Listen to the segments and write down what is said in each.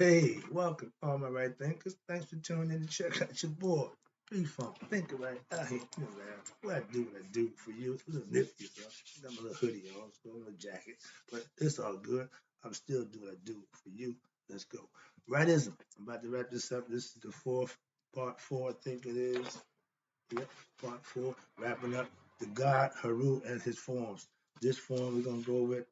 Hey, welcome, all my right thinkers. Thanks for tuning in to check out your boy. Be fun, think right out here. You know, man, what I do for you. It's a little nifty, bro. I got my little hoodie on, so my little jacket, but it's all good. I'm still doing what I do for you. Let's go. Rightism. I'm about to wrap this up. This is the fourth part four, I think it is. Yep, part four. Wrapping up the God Heru and his forms. This form we're gonna go with.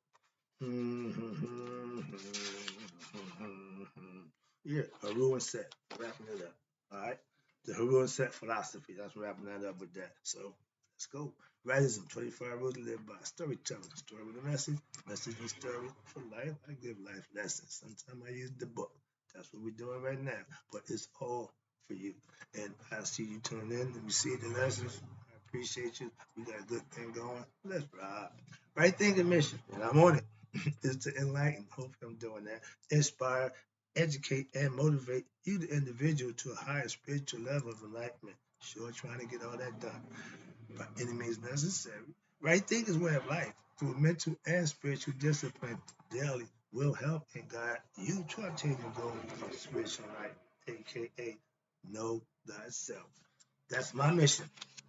Yeah, Heru and Set. Wrapping it up. All right. The Heru and Set philosophy. That's wrapping that up with that. So let's go. Rightism, 25 rules to live by. Storytelling. Story with a message. Message and story for life. I give life lessons. Sometimes I use the book. That's what we're doing right now. But it's all for you. And I see you tuning in and you see the lessons. I appreciate you. We got a good thing going. Let's ride. Right thinking mission. And I'm on it. Is to enlighten. Hopefully, I'm doing that. Inspire, educate, and motivate you, the individual, to a higher spiritual level of enlightenment. Sure, trying to get all that done by any means necessary. Right thinking is way of life. Through mental and spiritual discipline daily will help and guide you to attain the goal of spiritual life, aka know thyself. That's my mission,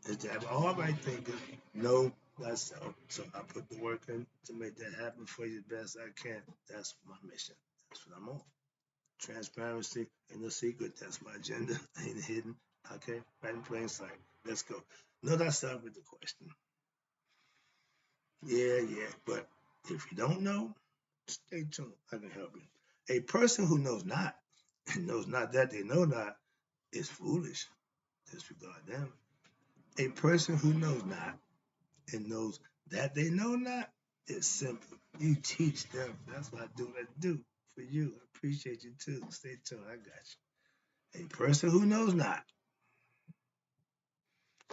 is to have all right thinking, know thyself. So I put the work in to make that happen for you the best I can. That's my mission. That's what I'm on. Transparency and no secret. That's my agenda. Ain't hidden. Okay, right in plain sight. Let's go. Know thyself with the question. Yeah. But if you don't know, stay tuned. I can help you. A person who knows not and knows not that they know not is foolish. Disregard them. A person who knows not and knows that they know not is simple. You teach them. That's what I do. What I do for you. I appreciate you too. Stay tuned. I got you. A person who knows not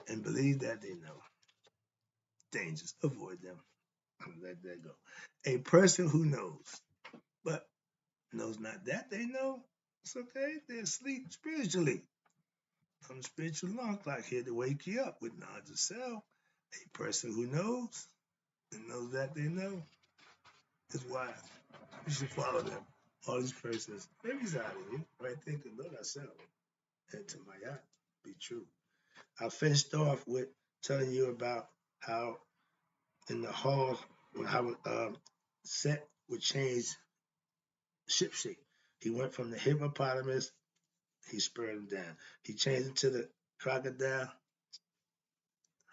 and believes that they know. Dangers. Avoid them. Let that go. A person who knows, but knows not that they know, it's okay. They're asleep spiritually. I'm the spiritual alarm clock here to wake you up with knowledge of self. A person who knows and knows that they know is wise. You should follow them. All these persons, maybe out of you, right? Think and know thyself. And to my eye, be true. I finished off with telling you about how in the hall, how Set would change ship shape. He went from the hippopotamus, he spurred him down. He changed it to the crocodile,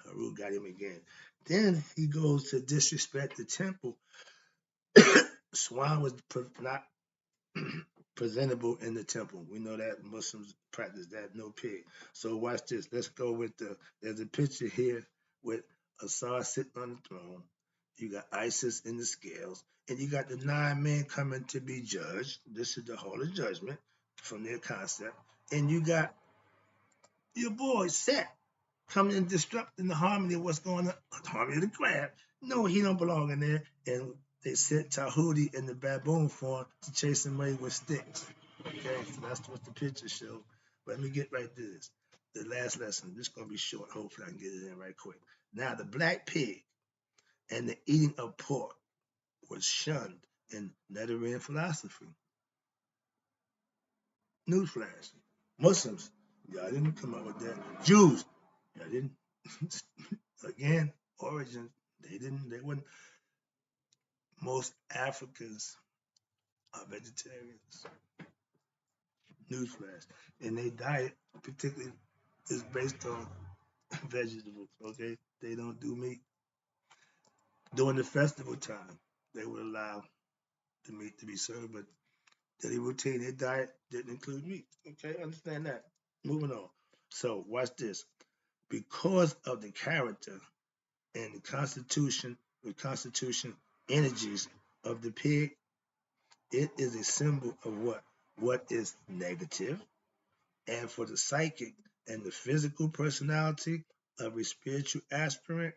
Heru got him again. Then he goes to disrespect the temple. Swan was not presentable in the temple. We know that Muslims practice that, no pig. So watch this. Let's go with there's a picture here with Assad sitting on the throne. You got Isis in the scales, and you got the 9 men coming to be judged. This is the Hall of Judgment from their concept. And you got your boy Set coming and disrupting the harmony of what's going on, the harmony of the crab. No, he don't belong in there. And they sent Tahuti in the baboon form to chase him away with sticks. Okay, so that's what the picture show. But let me get right to this. The last lesson. This is gonna be short. Hopefully I can get it in right quick. Now the black pig and the eating of pork was shunned in Netherlandian philosophy. Newsflash. Muslims, y'all didn't come up with that. Jews, y'all didn't. Again, origin, they wouldn't. Most Africans are vegetarians. Newsflash. And their diet, particularly, is based on vegetables, okay? They don't do meat. During the festival time, they would allow the meat to be served, but daily routine, their diet didn't include meat. Okay, understand that. Moving on. So watch this. Because of the character and the constitution energies of the pig, it is a symbol of what? What is negative. And for the psychic and the physical personality of a spiritual aspirant,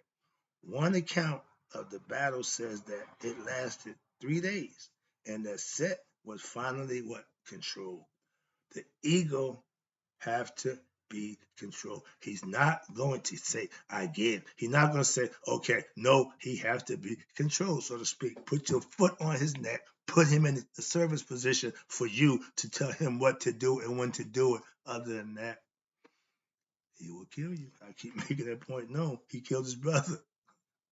one account of the battle says that it lasted 3 days and that Set was finally what? Controlled. The ego have to be controlled. He's not going to say, I give. He's not going to say, okay, no, he has to be controlled, so to speak. Put your foot on his neck, put him in the service position for you to tell him what to do and when to do it. Other than that, he will kill you. I keep making that point. No, he killed his brother.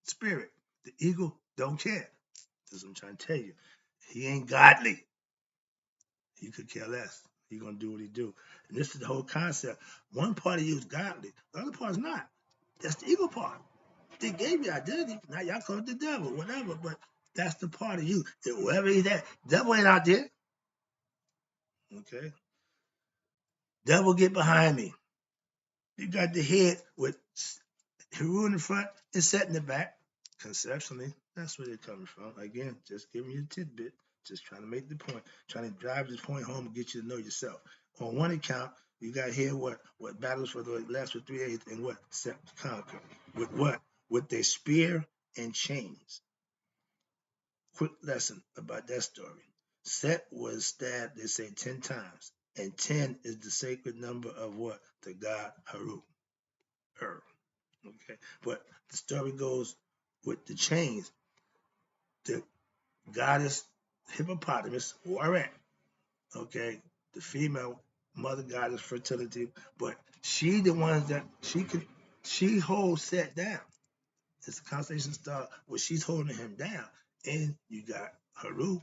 Spirit. The eagle don't care. That's what I'm trying to tell you. He ain't godly. He could care less. He's gonna do what he do. And this is the whole concept. One part of you is godly, the other part is not. That's the ego part. They gave you identity. Now y'all call it the devil, whatever, but that's the part of you. Wherever he's at, devil ain't out there. Okay? Devil, get behind me. You got the head with Heru in the front and Set in the back. Conceptually, that's where they're coming from. Again, just giving you a tidbit, just trying to make the point, trying to drive this point home and get you to know yourself. On one account, you got here what battles for the last for 3 days and what Set conquer. With what? With their spear and chains. Quick lesson about that story. Set was stabbed, they say, 10 times. And 10 is the sacred number of what? The god Heru. Okay. But the story goes with the chains. The goddess hippopotamus, WRIGHT, okay, the female mother goddess fertility, but she the ones that she holds Set down. It's a constellation star where she's holding him down. And you got Heru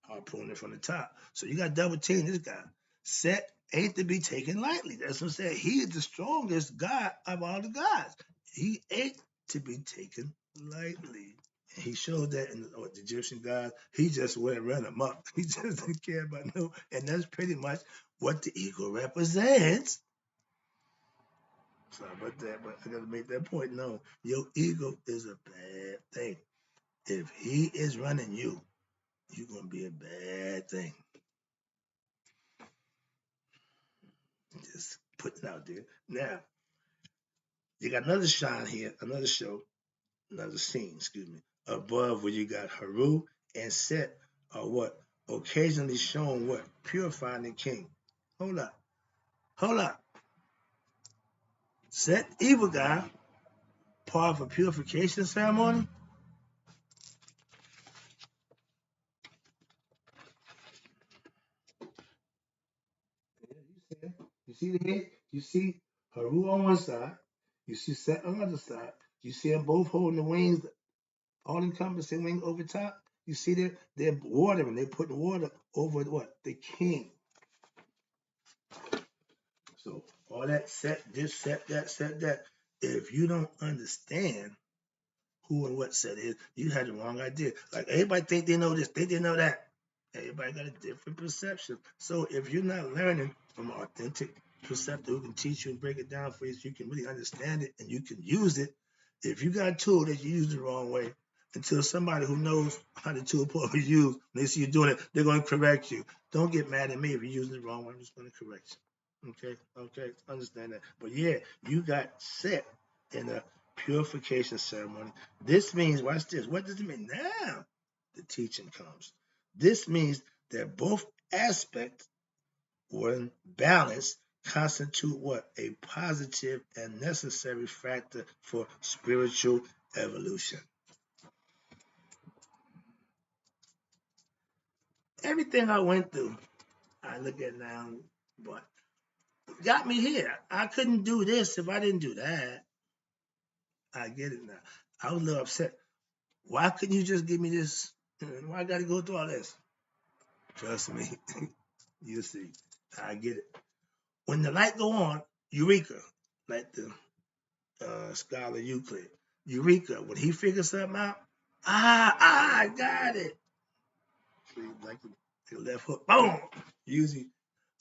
harpooning from the top. So you got double team this guy. Set ain't to be taken lightly. That's what I'm saying. He is the strongest god of all the gods. He ain't to be taken lightly. And he showed that in the Egyptian gods. He just went and ran them up. He just didn't care about no. And that's pretty much what the ego represents. Sorry about that, but I gotta make that point known. Your ego is a bad thing. If he is running you, you're gonna be a bad thing. Just putting it out there. Now, you got another shine here, another show, another scene, excuse me, above where you got Heru and Set are what? Occasionally shown what? Purifying the king. Hold up. Hold up. Set, evil guy, part of a purification ceremony? You see the head? You see Heru on one side. You see Set on the other side. You see them both holding the wings, all encompassing wing over top. You see they're watering. They're putting water over what? The king. So all that set, this set, that set, that. If you don't understand who and what set is, you had the wrong idea. Like everybody think they know this, think they know that. Everybody got a different perception. So if you're not learning from an authentic perceptor who can teach you and break it down for you so you can really understand it and you can use it, if you got a tool that you use the wrong way, until somebody who knows how the tool is used, when they see you doing it, they're going to correct you. Don't get mad at me if you're using it the wrong way. I'm just going to correct you. Okay, understand that. But yeah, you got set in a purification ceremony. This means, watch this. What does it mean? Now the teaching comes. This means that both aspects, when balanced, constitute what? A positive and necessary factor for spiritual evolution. Everything I went through, I look at now, but got me here. I couldn't do this if I didn't do that. I get it now. I was a little upset. Why couldn't you just give me this? Why I got to go through all this? Trust me, you see. I get it. When the light go on, Eureka, like the scholar Euclid, Eureka, when he figures something out, I got it. See, like the left hook, boom. Usually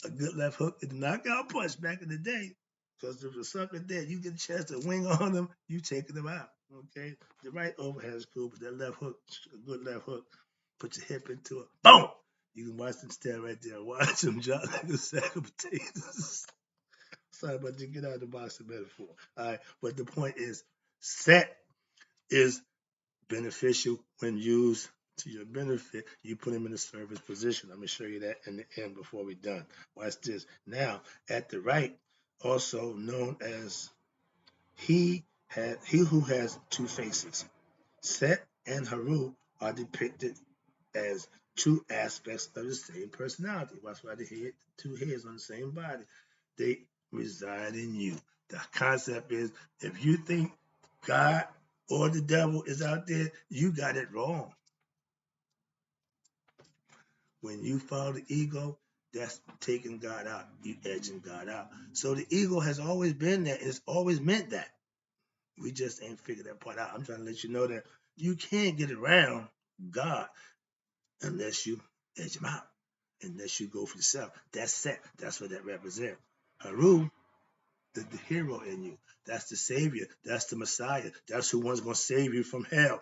a good left hook is a knockout punch back in the day. Because if a sucker dead, you get a chance to wing on them, you taking them out. Okay? The right overhand is cool, but that left hook, a good left hook, put your hip into it, boom. You can watch them stand right there, watch them drop like a sack of potatoes. Sorry about to get out of the box of metaphor. All right, but the point is, set is beneficial when used to your benefit. You put him in a service position. I'm gonna show you that in the end before we're done. Watch this. Now, at the right, also known as he who has two faces. Set and Heru are depicted as two aspects of the same personality. That's why they two heads on the same body. They reside in you. The concept is if you think God or the devil is out there, you got it wrong. When you follow the ego, that's taking God out. You edging God out. So the ego has always been there. It's always meant that. We just ain't figured that part out. I'm trying to let you know that you can't get around God unless you edge him out, unless you go for yourself. That's set. That's what that represents. Heru, the hero in you. That's the savior. That's the Messiah. That's who one's going to save you from hell,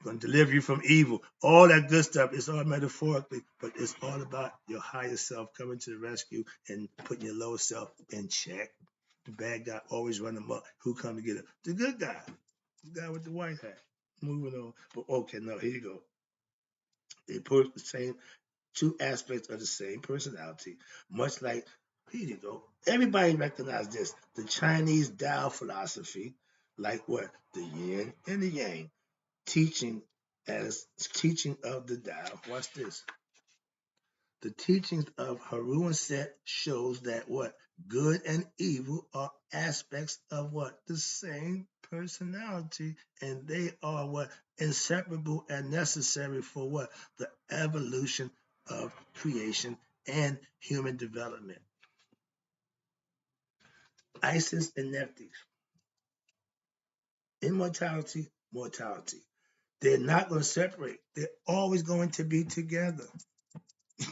going to deliver you from evil. All that good stuff is all metaphorically, but it's all about your higher self coming to the rescue and putting your lower self in check. The bad guy always run him up. Who come to get him? The good guy. The guy with the white hat. Moving on. But okay, no, here you go. They put the same two aspects of the same personality, much like, here you go. Everybody recognize this. The Chinese Tao philosophy, like what? The yin and the yang, teaching as teaching of the Tao. Watch this. The teachings of Heru and Set shows that what? Good and evil are aspects of what? The same personality, and they are what? Inseparable and necessary for what? The evolution of creation and human development. Isis and Nephthys. Immortality, mortality. They're not going to separate. They're always going to be together.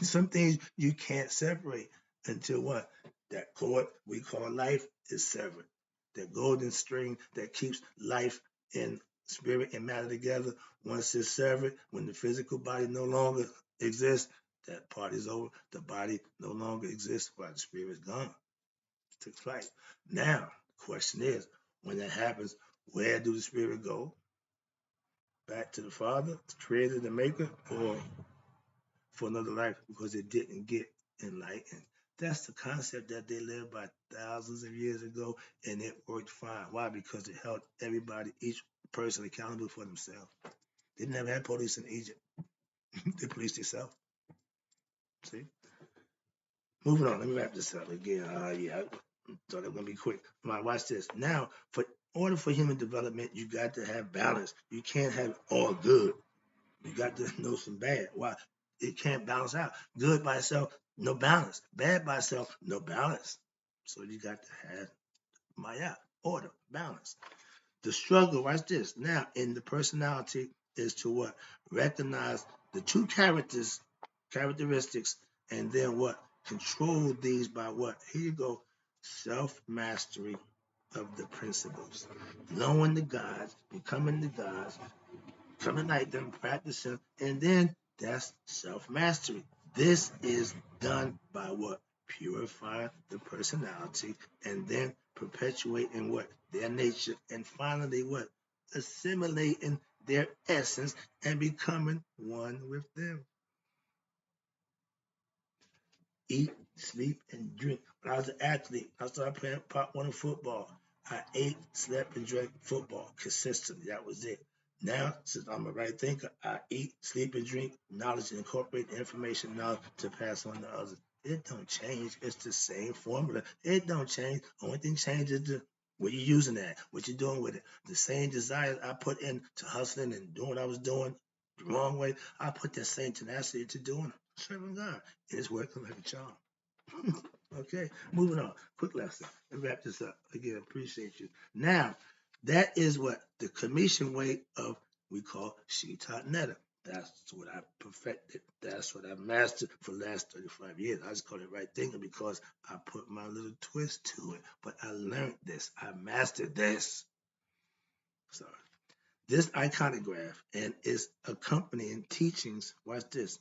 Some things you can't separate until what? That cord we call life is severed. That golden string that keeps life and spirit and matter together, once it's severed, when the physical body no longer exists, that part is over. The body no longer exists while the spirit is gone. It took flight. Now, the question is, when that happens, where do the spirit go? Back to the Father, the Creator, the Maker, or for another life because it didn't get enlightened? That's the concept that they lived by thousands of years ago, and it worked fine. Why? Because it held everybody, each person accountable for themselves. They never had police in Egypt. They policed themselves. See? Moving on. Let me wrap this up again. Yeah, I thought it was going to be quick. Now, watch this. Now, for order for human development, you got to have balance. You can't have all good. You got to know some bad. Why? It can't balance out. Good by itself, no balance. Bad by itself, no balance. So you got to have maya, order, balance. The struggle, watch this. Now, in the personality is to what? Recognize the two characteristics, and then what? Control these by what? Here you go. Self-mastery of the principles. Knowing the gods, becoming the gods, coming like them, practicing, and then that's self-mastery. This is done by what? Purifying the personality and then perpetuating what? Their nature, and finally what? Assimilating their essence and becoming one with them. Eat, sleep, and drink. When I was an athlete, I started playing part one of football. I ate, slept, and drank football consistently. That was it. Now, since I'm a right thinker, I eat, sleep, and drink knowledge and incorporate information knowledge to pass on to others. It don't change. It's the same formula. It don't change. Only thing changes is what you're using that, what you're doing with it. The same desires I put into hustling and doing what I was doing the wrong way, I put that same tenacity into doing serving God. It's working like a charm. Okay, moving on. Quick lesson. Let me wrap this up. Again, appreciate you. Now, that is what the commission way of we call Shita Netta. That's what I perfected. That's what I mastered for the last 35 years. I just call it right thinking because I put my little twist to it. But I learned this. I mastered this. Sorry. This iconograph and its accompanying teachings, watch this,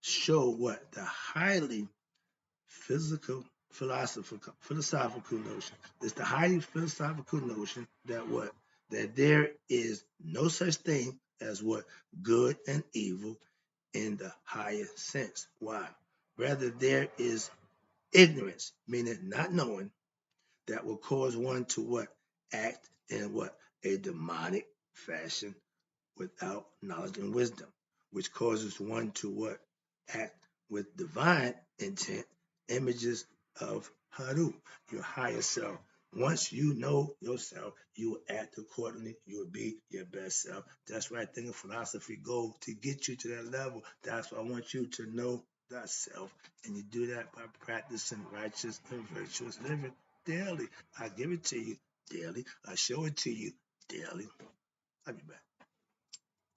show what? The highly physical philosophical notion. It's the highly philosophical notion that what? That there is no such thing as what? Good and evil in the higher sense. Why? Rather, there is ignorance, meaning not knowing, that will cause one to what? Act in what? A demonic fashion without knowledge and wisdom, which causes one to what? Act with divine intent, images of Heru, your higher self. Once you know yourself, you will act accordingly. You will be your best self. That's why I think of philosophy goal to get you to that level. That's why I want you to know thyself. And you do that by practicing righteous and virtuous living daily. I give it to you daily. I show it to you daily. I'll be back.